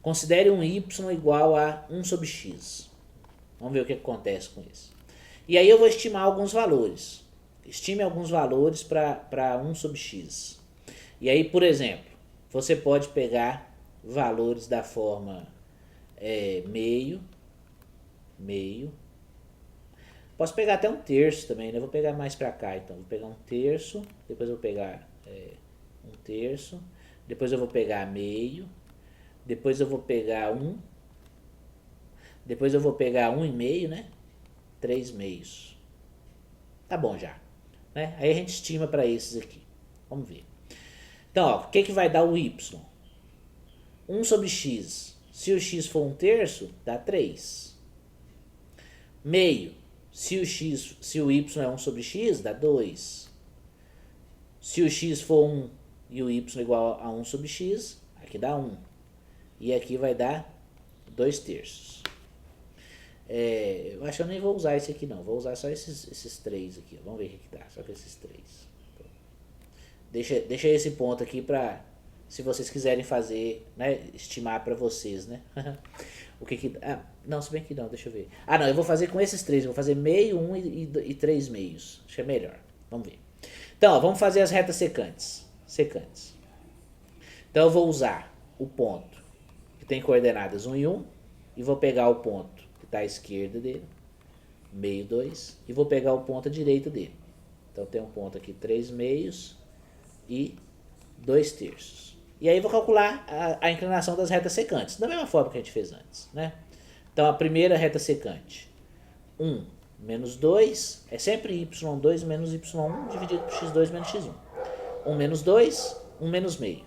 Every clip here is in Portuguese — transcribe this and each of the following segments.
Considere um y igual a 1 sobre x. Vamos ver o que acontece com isso. E aí eu vou estimar alguns valores. Estime alguns valores para 1 sobre x. E aí, por exemplo, você pode pegar valores da forma meio. Posso pegar até um terço também, né? Eu vou pegar mais para cá, então. Vou pegar um terço, depois eu vou pegar um terço, depois eu vou pegar meio, depois eu vou pegar um, depois eu vou pegar um e meio, né? 3 meios. Tá bom já, né? Aí a gente estima para esses aqui. Vamos ver. Então, ó, o que vai dar o y? 1 sobre x. Se o x for um terço, dá 3. Meio. Se o y é 1 sobre x, dá 2. Se o x for 1 e o y igual a 1 sobre x, aqui dá 1. E aqui vai dar 2 terços. Eu acho que eu nem vou usar esse aqui não. Vou usar só esses 3 aqui. Vamos ver o que dá. Só com esses 3. Deixa esse ponto aqui para, se vocês quiserem fazer, né, estimar para vocês, né? O que não, se bem que não, deixa eu ver. Não, eu vou fazer com esses 3. Eu vou fazer meio, 1 e 3 meios. Acho que é melhor. Vamos ver. Então, ó, vamos fazer as retas secantes. Então eu vou usar o ponto que tem coordenadas 1 e 1 e vou pegar o ponto que está à esquerda dele, meio 2, e vou pegar o ponto à direita dele. Então tem um ponto aqui 3 meios e 2 terços. E aí vou calcular a inclinação das retas secantes, da mesma forma que a gente fez antes, né? Então a primeira reta secante, 1 menos 2, é sempre y2 menos y1 dividido por x2 menos x1. 1 menos 2, 1 menos meio.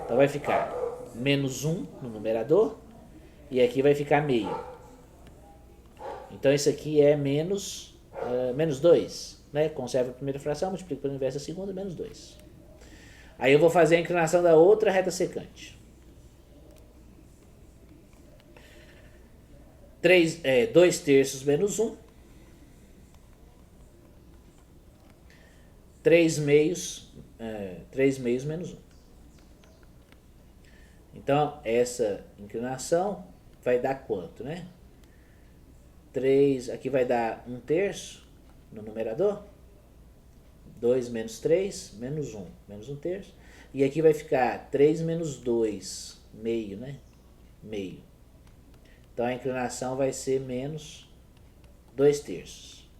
Então vai ficar menos 1 no numerador e aqui vai ficar meio. Então isso aqui é menos 2, né? Conserva a primeira fração, multiplica pelo inverso da segunda, menos 2. Aí eu vou fazer a inclinação da outra reta secante. 2 terços menos 1. 3 meios menos 1. Então, essa inclinação vai dar quanto, né? 3, aqui vai dar 1 terço no numerador. 2 menos 3, menos 1, menos 1 terço. E aqui vai ficar 3 menos 2, meio, né? Meio. Então a inclinação vai ser menos 2 terços.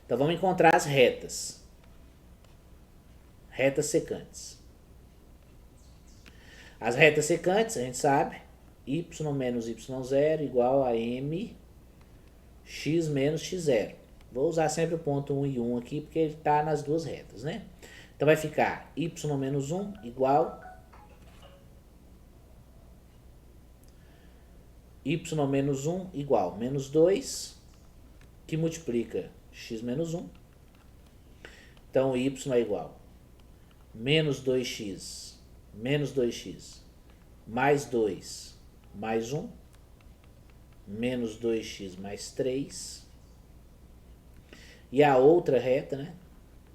Então vamos encontrar as retas. Retas secantes. As retas secantes, a gente sabe, y menos y0 igual a m x menos x0. Vou usar sempre o ponto 1 e 1 aqui, porque ele está nas duas retas, né? Então vai ficar y menos 1 igual y menos 1 igual menos 2, que multiplica x menos 1. Então y é igual menos 2x mais 2 mais 1, menos 2x mais 3. E a outra reta, né?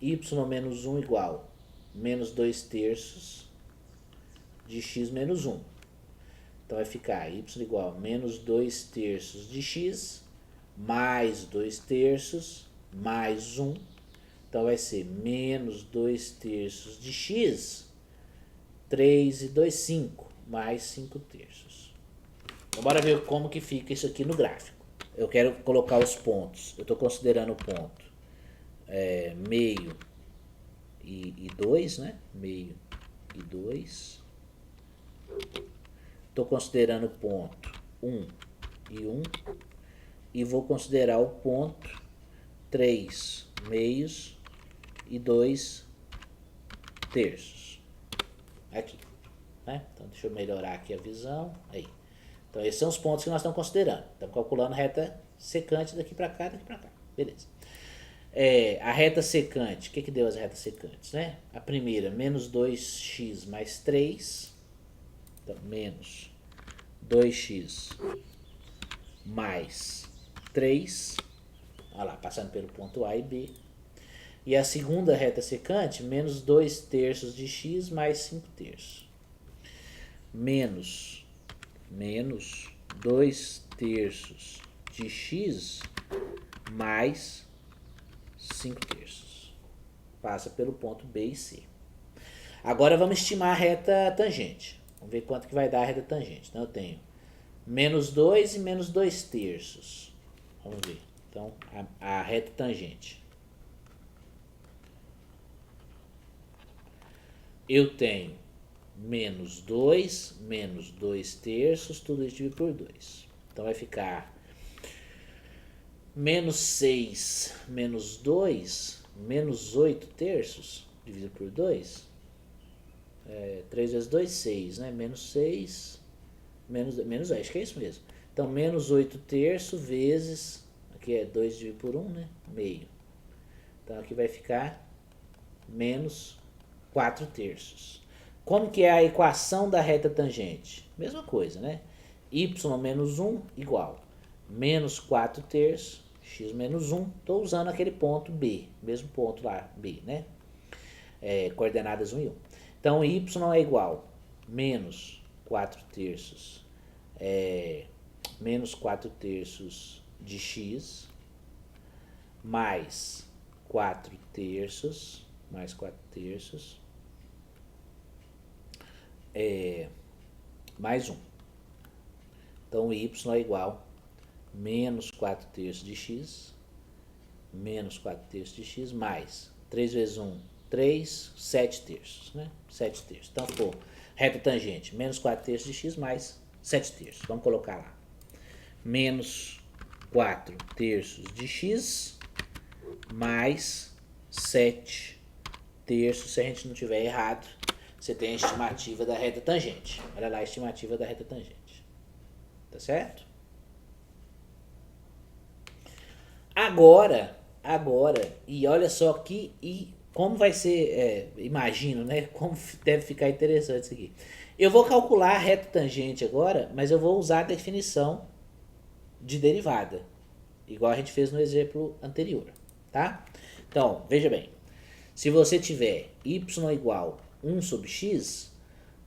Y menos 1 igual menos 2 terços de x menos 1. Então vai ficar y igual menos 2 terços de x mais 2 terços mais 1. Então vai ser menos 2 terços de x, 3 e 2, 5, mais 5 terços. Então bora ver como que fica isso aqui no gráfico. Eu quero colocar os pontos. Eu estou considerando o ponto meio e 2, né? Meio e 2. Estou considerando o ponto 1 e 1. E vou considerar o ponto 3 meios e 2 terços. Aqui. Né? Então deixa eu melhorar aqui a visão. Aí. Então esses são os pontos que nós estamos considerando. Estamos calculando a reta secante daqui para cá, daqui para cá. Beleza. A reta secante, o que deu as retas secantes, né? A primeira, menos 2x mais 3. Então, menos 2x mais 3. Olha lá, passando pelo ponto A e B. E a segunda reta secante, menos 2 terços de x mais 5 terços. menos 2 terços de x mais 5 terços. Passa pelo ponto B e C. Agora vamos estimar a reta tangente. Vamos ver quanto que vai dar a reta tangente. Então eu tenho menos 2 e menos 2 terços. Vamos ver. Então a reta tangente. Eu tenho menos 2 terços, tudo isso dividido por 2. Então vai ficar menos 6 menos 2, menos 8 terços, dividido por 2. 3 vezes 2, 6, né? Menos 6, menos acho que é isso mesmo. Então, menos 8 terços vezes, aqui é 2 dividido por 1, né? Meio. Então, aqui vai ficar menos 4 terços. Como que é a equação da reta tangente? Mesma coisa, né? Y menos 1 igual menos 4 terços, x menos 1. Estou usando aquele ponto B, mesmo ponto lá, B, né? Coordenadas 1 e 1. Então, y é igual menos 4 terços, menos 4 terços de x, mais 4 terços, mais 4 terços, mais 1. Então, y é igual menos 4 terços de x, menos 4 terços de x, mais 3 vezes 1, 3, 7 terços, né? 7 terços. Então, ficou reta tangente, menos 4 terços de x mais 7 terços. Vamos colocar lá. Menos 4 terços de x mais 7 terços. Se a gente não tiver errado, você tem a estimativa da reta tangente. Olha lá a estimativa da reta tangente. Tá certo? Agora, e olha só aqui, e como vai ser, imagino, né? Como deve ficar interessante isso aqui. Eu vou calcular a reta tangente agora, mas eu vou usar a definição de derivada, igual a gente fez no exemplo anterior, tá? Então, veja bem, se você tiver y igual 1 sobre x,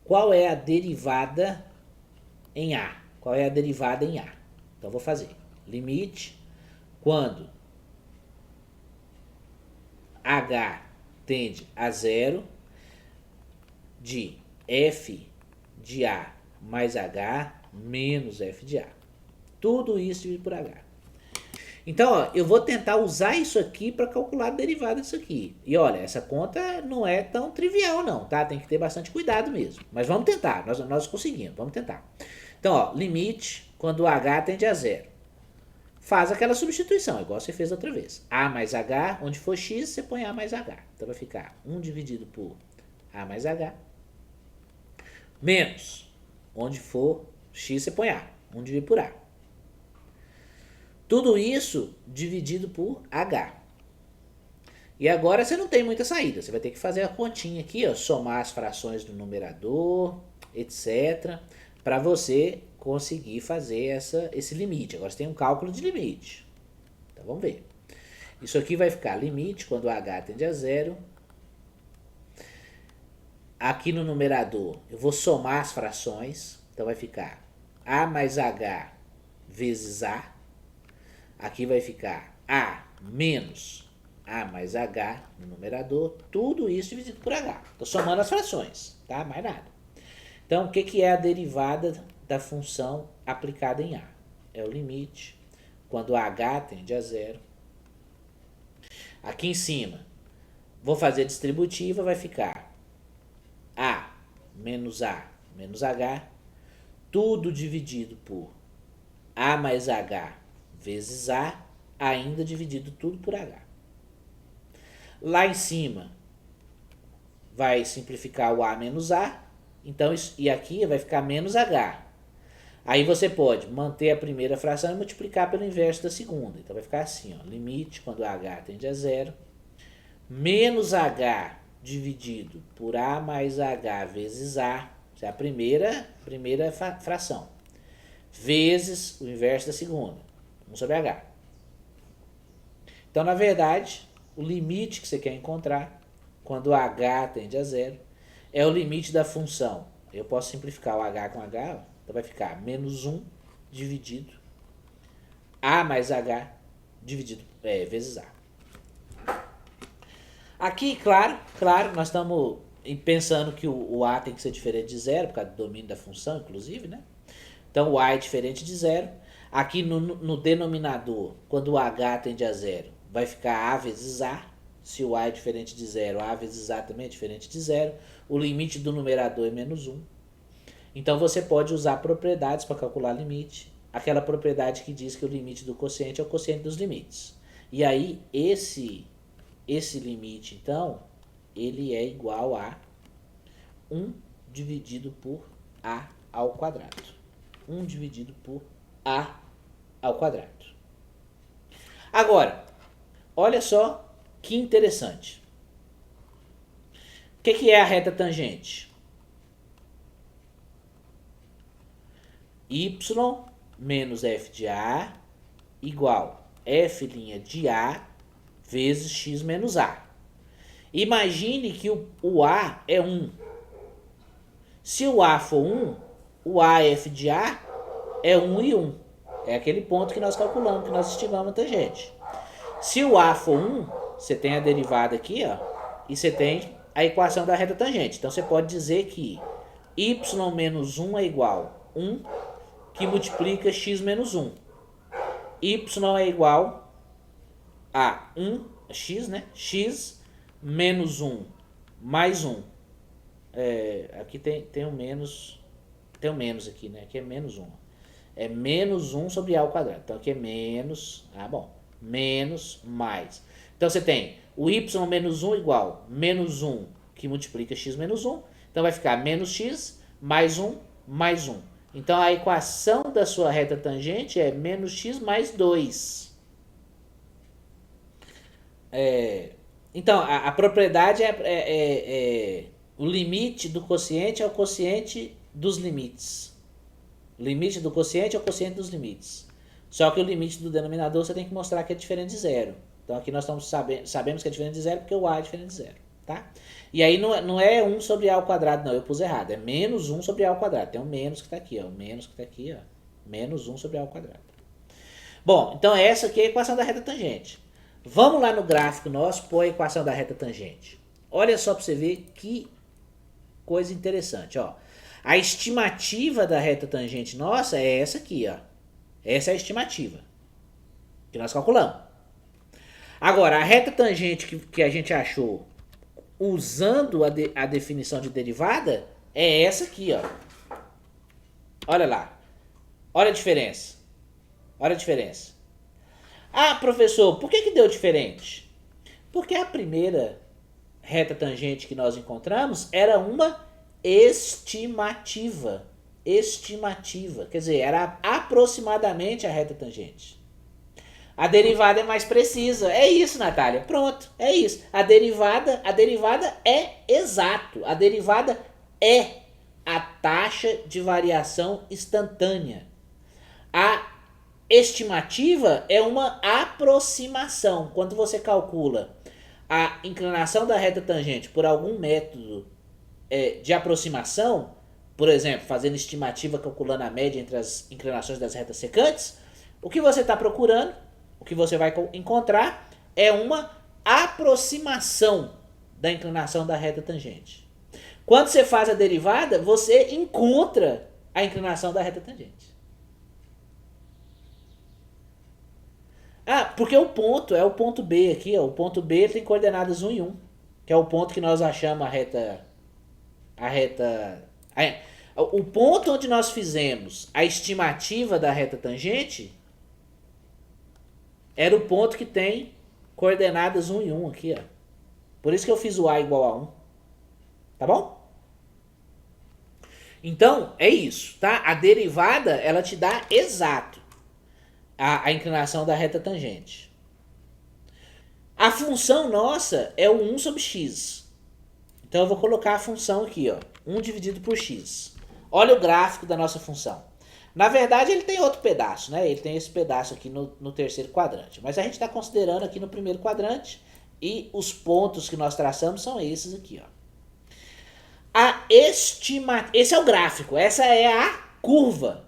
qual é a derivada em A? Qual é a derivada em A? Então, vou fazer limite quando h tende a 0 de f de A mais h menos f de A. Tudo isso dividido por h. Então, ó, eu vou tentar usar isso aqui para calcular a derivada disso aqui. E olha, essa conta não é tão trivial não, tá? Tem que ter bastante cuidado mesmo. Mas vamos tentar, nós conseguimos, vamos tentar. Então, ó, limite quando h tende a 0. Faz aquela substituição, igual você fez outra vez. A mais h, onde for x, você põe a mais h. Então vai ficar 1 dividido por a mais h, menos, onde for x, você põe a. 1 dividido por a. Tudo isso dividido por h. E agora você não tem muita saída. Você vai ter que fazer a continha aqui, ó, somar as frações do numerador, etc. Para você conseguir fazer esse limite. Agora você tem um cálculo de limite. Então vamos ver. Isso aqui vai ficar limite quando h tende a 0. Aqui no numerador eu vou somar as frações. Então vai ficar a mais h vezes a. Aqui vai ficar a menos a mais h no numerador. Tudo isso dividido por h. Estou somando as frações, tá? Mais nada. Então, o que é a derivada da função aplicada em a? É o limite quando h tende a 0. Aqui em cima, vou fazer a distributiva, vai ficar a menos h, tudo dividido por a mais h vezes a, ainda dividido tudo por h. Lá em cima, vai simplificar o a menos a, então, e aqui vai ficar menos h. Aí você pode manter a primeira fração e multiplicar pelo inverso da segunda. Então vai ficar assim, ó, limite quando h tende a 0, menos h dividido por a mais h vezes a, isso é a primeira fração, vezes o inverso da segunda, 1 sobre h. Então, na verdade, o limite que você quer encontrar quando h tende a 0 é o limite da função Eu posso simplificar o h com h, ó. Então vai ficar menos 1 dividido a mais h dividido vezes a. Aqui, claro, nós estamos pensando que o a tem que ser diferente de zero, por causa do domínio da função, inclusive, né? Então o a é diferente de zero. Aqui no denominador, quando o h tende a zero, vai ficar a vezes a. Se o a é diferente de zero, a vezes a também é diferente de zero. O limite do numerador é menos 1. Então você pode usar propriedades para calcular limite. Aquela propriedade que diz que o limite do quociente é o quociente dos limites. E aí esse limite, então, ele é igual a 1 dividido por a ao quadrado. 1 dividido por a ao quadrado. Agora, olha só que interessante. O que é a reta tangente? Y menos f de a igual f' de a vezes x menos a. Imagine que o a é 1. Se o a for 1, o a f de a é 1 e 1. É aquele ponto que nós calculamos, que nós estimamos a tangente. Se o a for 1, você tem a derivada aqui, ó, e você tem a equação da reta tangente. Então você pode dizer que y menos 1 é igual a 1 que multiplica x menos 1. Y é igual a 1, x, né? X menos 1 mais 1. Aqui tem um menos. Tem um menos aqui, né? Aqui é menos 1. É menos 1 sobre a ao quadrado. Então aqui é menos. Menos mais. Então você tem o y menos 1 igual menos 1 que multiplica x menos 1. Então vai ficar menos x mais 1 mais 1. Então a equação da sua reta tangente é menos x mais 2. Então a propriedade o limite do quociente é o quociente dos limites. O limite do quociente é o quociente dos limites. Só que o limite do denominador você tem que mostrar que é diferente de zero. Então aqui nós estamos sabemos que é diferente de zero porque o a é diferente de zero. Tá? E aí não é 1 sobre a ao quadrado, não. Eu pus errado. É menos 1 sobre a ao quadrado. Tem um menos que está aqui. Ó. O menos que está aqui. Ó. Menos 1 sobre a ao quadrado. Bom, então essa aqui é a equação da reta tangente. Vamos lá no gráfico nosso pôr a equação da reta tangente. Olha só para você ver que coisa interessante. Ó. A estimativa da reta tangente nossa é essa aqui. Ó. Essa é a estimativa que nós calculamos. Agora, a reta tangente que a gente achou usando a definição de derivada é essa aqui, ó. Olha lá. Olha a diferença. Olha a diferença. Ah, professor, por que deu diferente? Porque a primeira reta tangente que nós encontramos era uma estimativa. Estimativa. Quer dizer, era aproximadamente a reta tangente. A derivada é mais precisa. É isso, Natália. Pronto, é isso. A derivada é exato. A derivada é a taxa de variação instantânea. A estimativa é uma aproximação. Quando você calcula a inclinação da reta tangente por algum método de aproximação, por exemplo, fazendo estimativa calculando a média entre as inclinações das retas secantes, o que você está procurando, o que você vai encontrar é uma aproximação da inclinação da reta tangente. Quando você faz a derivada, você encontra a inclinação da reta tangente. Porque o ponto é o ponto B aqui. Ó. O ponto B tem coordenadas 1 e 1, que é o ponto que nós achamos o ponto onde nós fizemos a estimativa da reta tangente era o ponto que tem coordenadas 1 e 1 aqui, ó. Por isso que eu fiz o A igual a 1. Tá bom? Então, é isso, tá? A derivada, ela te dá exato a inclinação da reta tangente. A função nossa é o 1 sobre x. Então eu vou colocar a função aqui, ó. 1 dividido por x. Olha o gráfico da nossa função. Na verdade, ele tem outro pedaço, né? Ele tem esse pedaço aqui no terceiro quadrante. Mas a gente está considerando aqui no primeiro quadrante. E os pontos que nós traçamos são esses aqui, ó. A esse é o gráfico, essa é a curva,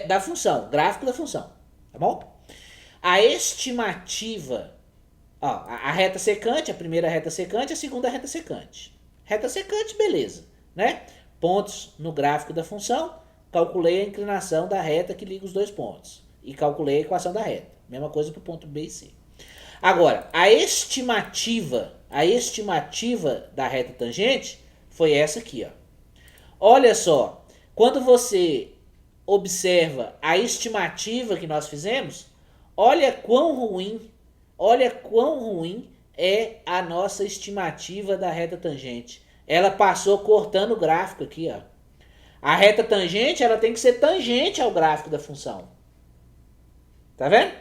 da função, gráfico da função, tá bom? A estimativa, ó, a reta secante, a primeira reta secante, a segunda reta secante. Reta secante, beleza, né? Pontos no gráfico da função, calculei a inclinação da reta que liga os dois pontos e calculei a equação da reta. Mesma coisa para o ponto B e C. Agora, a estimativa da reta tangente foi essa aqui, ó. Olha só, quando você observa a estimativa que nós fizemos, olha quão ruim é a nossa estimativa da reta tangente. Ela passou cortando o gráfico aqui, ó. A reta tangente, ela tem que ser tangente ao gráfico da função. Tá vendo?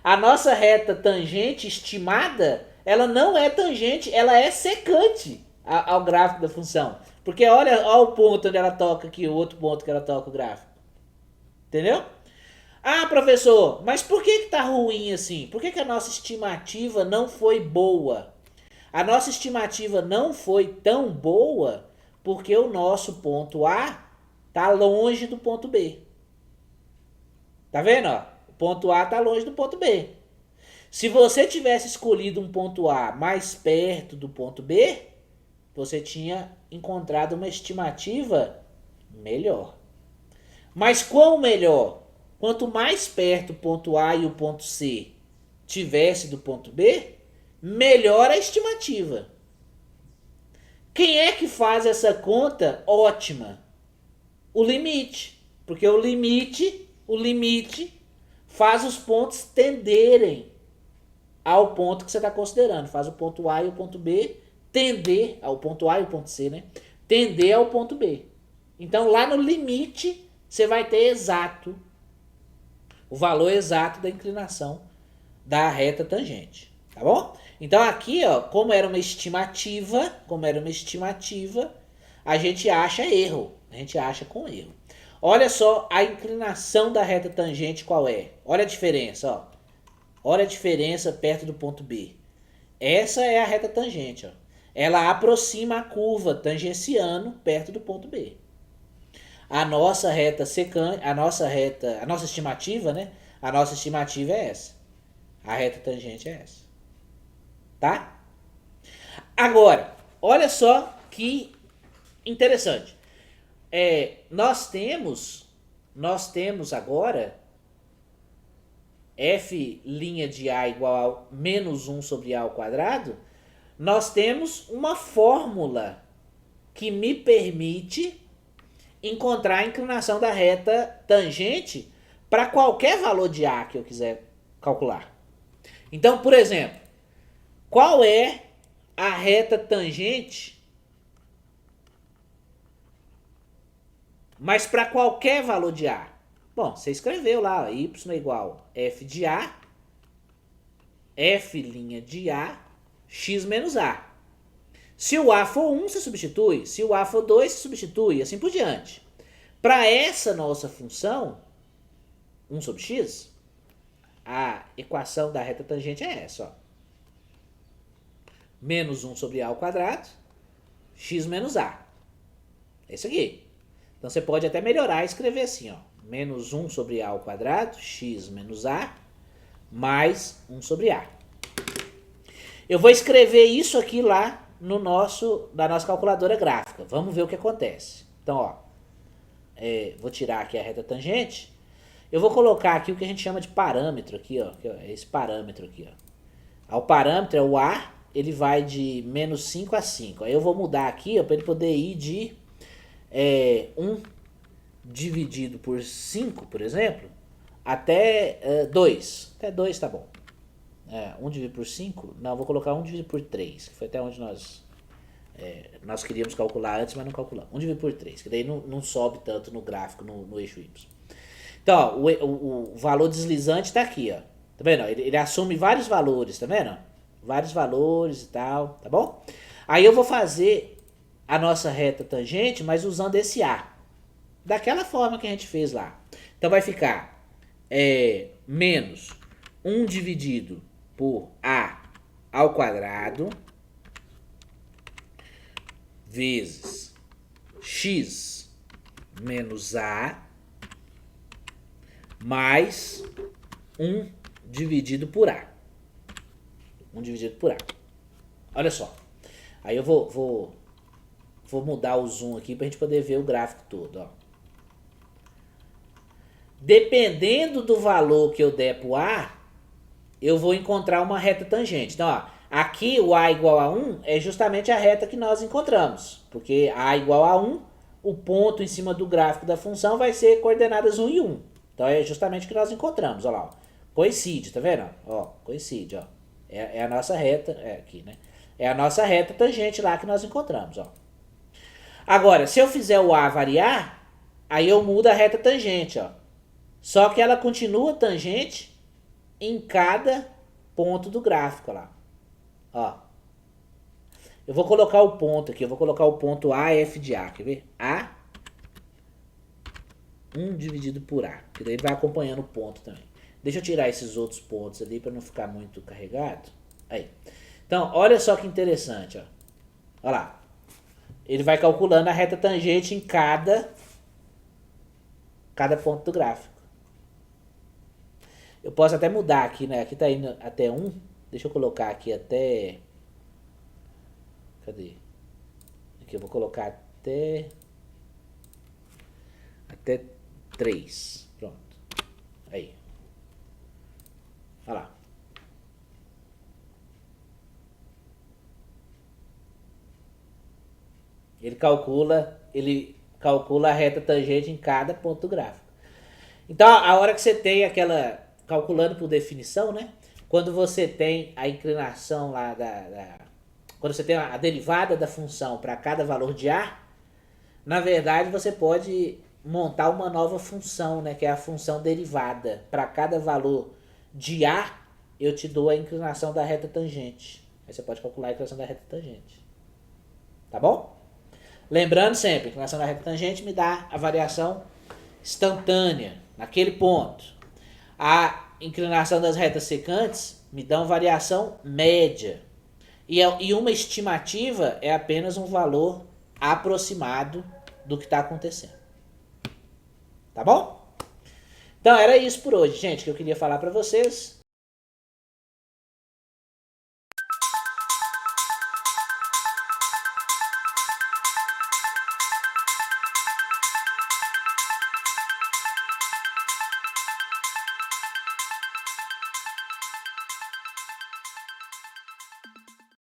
A nossa reta tangente estimada, ela não é tangente, ela é secante ao gráfico da função. Porque olha o ponto onde ela toca aqui, o outro ponto que ela toca o gráfico. Entendeu? Ah, professor, mas por que tá ruim assim? Por que a nossa estimativa não foi boa? A nossa estimativa não foi tão boa porque o nosso ponto A tá longe do ponto B. Tá vendo, ó? O ponto A tá longe do ponto B. Se você tivesse escolhido um ponto A mais perto do ponto B, você tinha encontrado uma estimativa melhor. Mas qual melhor? Quanto mais perto o ponto A e o ponto C tivesse do ponto B, melhor a estimativa. Quem é que faz essa conta ótima? O limite. Porque o limite faz os pontos tenderem ao ponto que você está considerando. Faz o ponto A e o ponto B tender ao ponto A e o ponto C, né? Tender ao ponto B. Então lá no limite você vai ter exato o valor exato da inclinação da reta tangente, tá bom? Então aqui, ó, como era uma estimativa, a gente acha erro, a gente acha com erro. Olha só a inclinação da reta tangente qual é. Olha a diferença, ó. Olha a diferença perto do ponto B. Essa é a reta tangente, ó. Ela aproxima a curva tangenciando perto do ponto B. A nossa reta secante, a nossa estimativa, né? A nossa estimativa é essa. A reta tangente é essa. Tá? Agora, olha só que interessante. Nós temos agora f' de A igual a menos 1 sobre A ao quadrado. Nós temos uma fórmula que me permite encontrar a inclinação da reta tangente para qualquer valor de A que eu quiser calcular. Então, por exemplo, qual é a reta tangente, mas para qualquer valor de A? Bom, você escreveu lá, y é igual f de A, f' de A, x menos A. Se o A for 1, você substitui. Se o A for 2, você substitui. Assim por diante. Para essa nossa função, 1 sobre x, a equação da reta tangente é essa. Ó. Menos 1 sobre A ao quadrado, x menos A. Esse aqui. Então você pode até melhorar e escrever assim. Ó. Menos 1 sobre A ao quadrado, x menos A, mais 1 sobre A. Eu vou escrever isso aqui lá da nossa calculadora gráfica. Vamos ver o que acontece. Então, ó, vou tirar aqui a reta tangente. Eu vou colocar aqui o que a gente chama de parâmetro aqui, ó. Esse parâmetro aqui, ó. O parâmetro é o A, ele vai de menos 5 a 5. Aí eu vou mudar aqui, ó, para ele poder ir de 1 dividido por 5, por exemplo, até 2. Até 2 tá bom. 1 dividido por 5? Não, vou colocar 1 dividido por 3, que foi até onde nós queríamos calcular antes, mas não calculamos. 1 dividido por 3, que daí não sobe tanto no gráfico, no eixo Y. Então, ó, o valor deslizante está aqui, ó. Tá vendo? Ele assume vários valores, tá vendo? Vários valores e tal, tá bom? Aí eu vou fazer a nossa reta tangente, mas usando esse A. Daquela forma que a gente fez lá. Então vai ficar menos 1 dividido por A ao quadrado vezes x menos a mais 1 dividido por a. 1 dividido por a. Olha só. Aí eu vou mudar o zoom aqui pra gente poder ver o gráfico todo, ó. Dependendo do valor que eu der pro a, eu vou encontrar uma reta tangente. Então, ó, aqui o a igual a 1 é justamente a reta que nós encontramos. Porque a igual a 1, o ponto em cima do gráfico da função vai ser coordenadas 1 e 1. Então é justamente o que nós encontramos, ó lá, ó. Coincide, tá vendo? Ó, coincide, ó. É a nossa reta, aqui, né? É a nossa reta tangente lá que nós encontramos, ó. Agora, se eu fizer o a variar, aí eu mudo a reta tangente, ó. Só que ela continua tangente em cada ponto do gráfico, ó lá. Ó. Eu vou colocar o ponto aqui, eu vou colocar o ponto AF de A, quer ver? A 1 dividido por A, que daí ele vai acompanhando o ponto também. Deixa eu tirar esses outros pontos ali para não ficar muito carregado. Aí. Então, olha só que interessante, ó. Olha lá. Ele vai calculando a reta tangente em cada ponto do gráfico. Eu posso até mudar aqui, né? Aqui tá indo até 1. Deixa eu colocar aqui até... Cadê? Aqui eu vou colocar até 3. Pronto. Aí. Olha lá. Ele calcula a reta tangente em cada ponto do gráfico. Então, a hora que você tem aquela... Calculando por definição, né? Quando você tem a inclinação lá quando você tem a derivada da função para cada valor de a, na verdade você pode montar uma nova função, né? Que é a função derivada. Para cada valor de a, eu te dou a inclinação da reta tangente. Aí você pode calcular a inclinação da reta tangente. Tá bom? Lembrando sempre, a inclinação da reta tangente me dá a variação instantânea, naquele ponto. A inclinação das retas secantes me dá uma variação média. E uma estimativa é apenas um valor aproximado do que está acontecendo. Tá bom? Então era isso por hoje, gente, que eu queria falar para vocês.